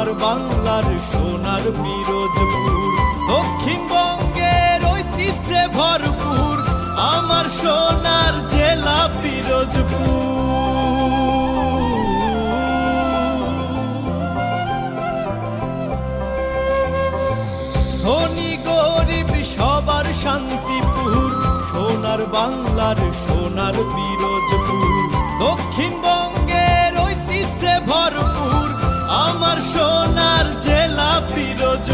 আমার বাংলার সোনার পিরোজপুর, দক্ষিণবঙ্গের ঐতিহ্যে ভরপুর আমার সোনার জেলা পিরোজপুর। ধনী গরিব সবার শান্তিপুর, সোনার বাংলার সোনার পিরোজপুর, দক্ষিণবঙ্গের ঐতিহ্যে ভরপুর আমার সোনার জেলা পিরোজপুর।